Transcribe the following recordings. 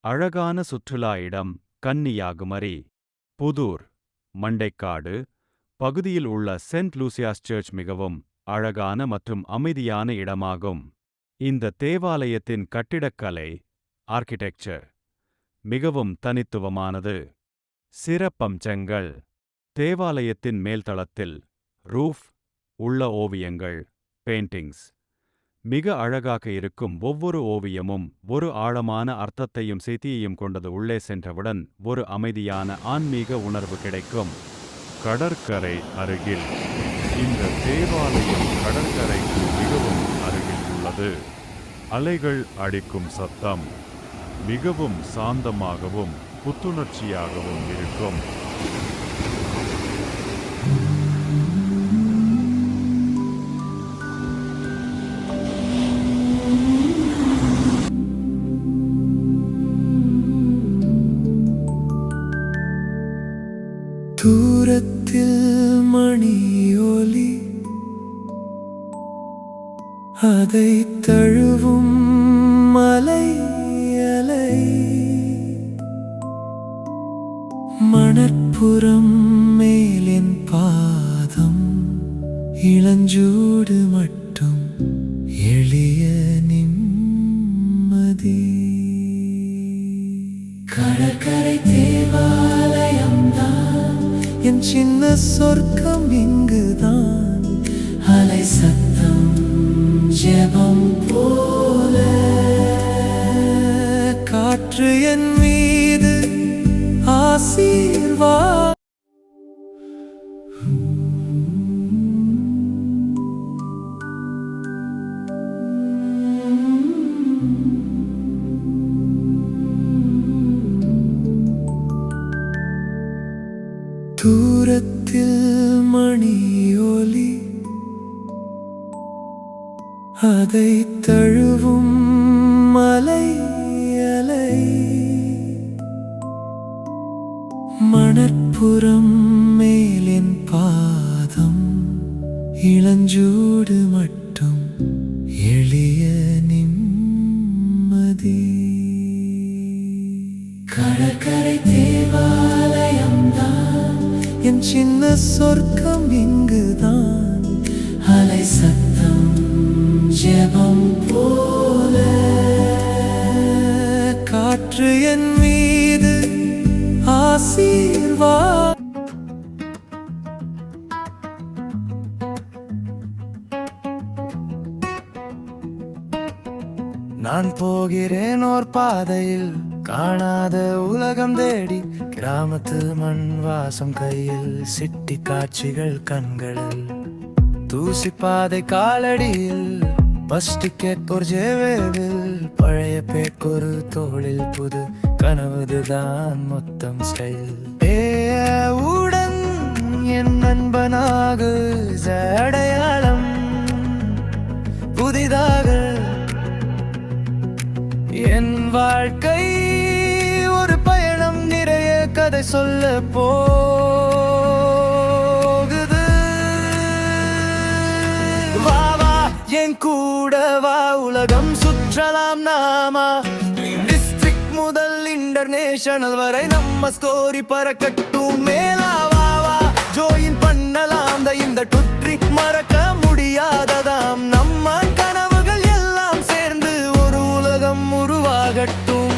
அழகான சுற்றுலா இடம் கன்னியாகுமரி. புதூர், மண்டைக்காடு பகுதியில் உள்ள சென்ட் லூசியாஸ் சர்ச் மிகவும் அழகான மற்றும் அமைதியான இடமாகும். இந்த தேவாலயத்தின் கட்டிடக்கலை ஆர்க்கிடெக்சர் மிகவும் தனித்துவமானது. சிறப்பம்சங்கள்: தேவாலயத்தின் மேல்தளத்தில் ரூஃப் உள்ள ஓவியங்கள் பெயிண்டிங்ஸ் மிக அழகாக இருக்கும். ஒவ்வொரு ஓவியமும் ஒரு ஆழமான அர்த்தத்தையும் செய்தியையும் கொண்டது. உள்ளே சென்றவுடன் ஒரு அமைதியான ஆன்மீக உணர்வு கிடைக்கும். கடற்கரை அருகில்: இந்த தேவாலயம் கடற்கரைக்கு மிகவும் அருகில் உள்ளது. அலைகள் அடிக்கும் சத்தம் மிகவும் சாந்தமாகவும் புத்துணர்ச்சியாகவும் இருக்கும். தூரத்தில் மணியொலி அதை தழுவும் மலை அலை, மணற்புறம் மேலின் பாதம் இளஞ்சூடு மட்டும் எளிய நிம்மதி. கடற்கரை தேவாலயம்தான் என் சின்ன சொர்க்கம். இங்குதான் அலை சத்தம் ஜெபம் போல, காற்று என் மீது ஆசீர்வாதம். தூரத்தில் மணியொலி அதை தழுவும் மலை அலை, மணற்புறம் மேலின் பாதம் இளஞ்சூடு மட்டும் எளிய நிம்மதி. கடற்கரை தேவாலயம்தான் என் சின்ன சொர்க்கம். இங்குதான் அலை சத்தம் ஜெபம் போல, காற்று என் மீது ஆசீர்வாதம். நான் போகிறேன் ஓர் பாதையில், காணாத உலகம் தேடி. கிராமத்து மண் வாசம் கையில், சிட்டி காட்சிகள் கண்களில். தூசி பாதை காலடியில், பஸ் டிக்கெட் ஒரு ஜேவேவில். பழைய பேக்கொரு தோளில், புது கனவுதுதான் மொத்தம் ஸ்டைல். உடன் என் நண்பனாக அடையாளம் புதிதாக. என் வாழ்க்கை ஒரு பயணம், நிறைய கதை சொல்ல போகுது. வா வா என் கூட வா, உலகம் சுற்றலாம் நாமா. டிஸ்ட்ரிக்ட் முதல் இன்டர்நேஷனல் வரை நம்ம ஸ்டோரி பறக்கட்டும் மேலா. வா வா ஜோயின் பண்ணலாம் இந்த டுட்ரி, மறக்க முடியாததாம் நம்ம கனவுகள் எல்லாம் சேர்ந்து ஒரு உலகம் உருவாகட்டும்.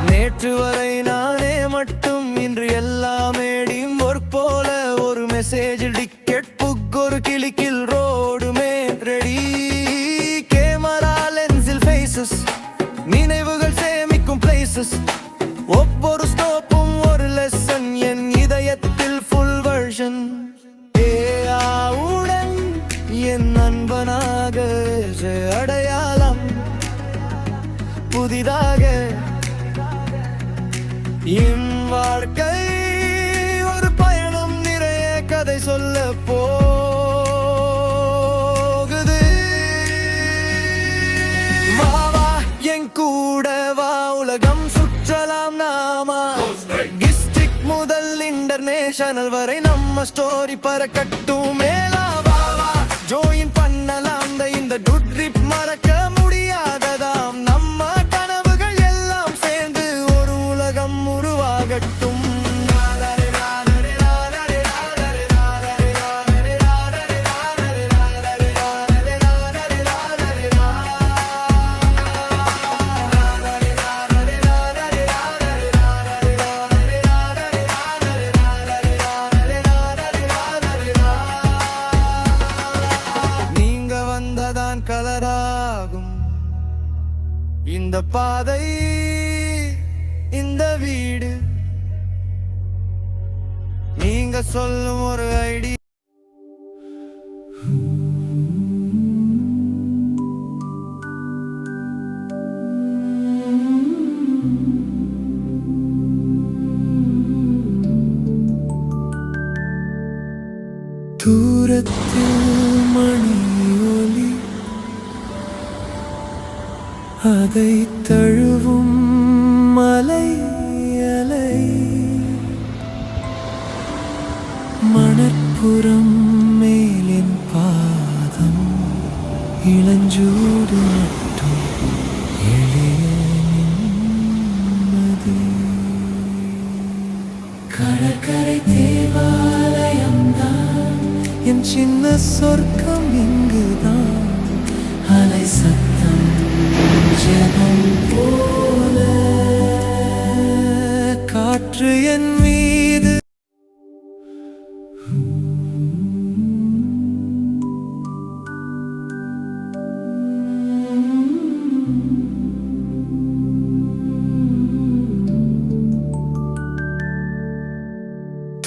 நேற்று வரை நானே மட்டும், இன்று எல்லாமே டீம் ஒர்க் போல. ஒரு மெசேஜ், டிக்கெட் புக், ஒரு கிளிக்கில் ரோடுமே ரெடி. கேமரா லென்ஸில் ஃபேஸஸ், நினைவுகள் சேமிக்கும் பிளேசஸ். ஒவ்வொரு ஸ்டோப்பும் ஒரு லெசன், என் இதயத்தில் ஃபுல் வெர்ஷன். உடன் என் நண்பனாக அடையாளம் புதிதாக. என் வாழ்க்கை ஒரு பயணம், நிறைய கதை சொல்ல போகுது. உலகம் சுற்றலாம் நாமா. டிஸ்ட்ரிக்ட் முதல் இன்டர்நேஷனல் வரை நம்ம ஸ்டோரி பறக்கட்டும் மேலா. ஜோயின் பண்ணலாம் இந்த டூட் ட்ரிப், மறக்க முடியாததாம். நம்ம கனவுகள் எல்லாம் சேர்ந்து ஒரு உலகம் உருவாகட்டும். கலராகும் இந்த பாதை, இந்த வீடு, நீங்க சொல்லும் ஒரு ஐடி. தூரத்தில் மணி ஒலி, அதை தழுவும் மலை அலை. மணற்புறம் மேலின் பாதம், இளஞ்சூடு மட்டும் எளிய நிம்மதி. கடற்கரை தேவாலயம்தான் என் சின்ன சொர்க்கம், இங்குதான் அலை சத்தம் ஜெபம் போல. காற்று என் மீது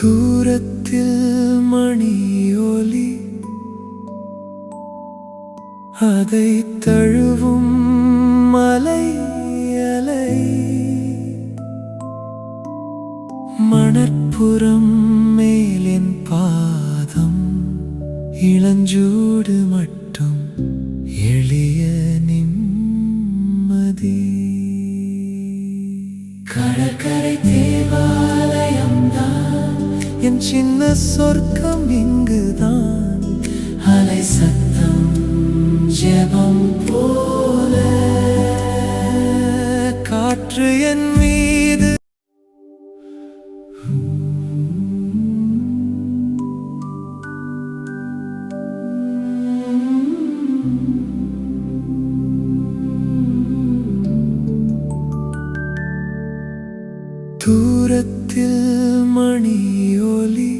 தூரத்தில் மணி ஒலி, அதை தழுவும் மலை அலை. மணற்புறம் மேலின் பாதம், இளஞ்சூடு மட்டும் எளிய நிம்மதி. கடற்கரை தேவாலயம்தான் என் சின்ன சொர்க்கம், இங்குதான் அலை சத்தம் ஜெபம் போல. காற்று என் மீது தூரத்தில் மணி ஒலி,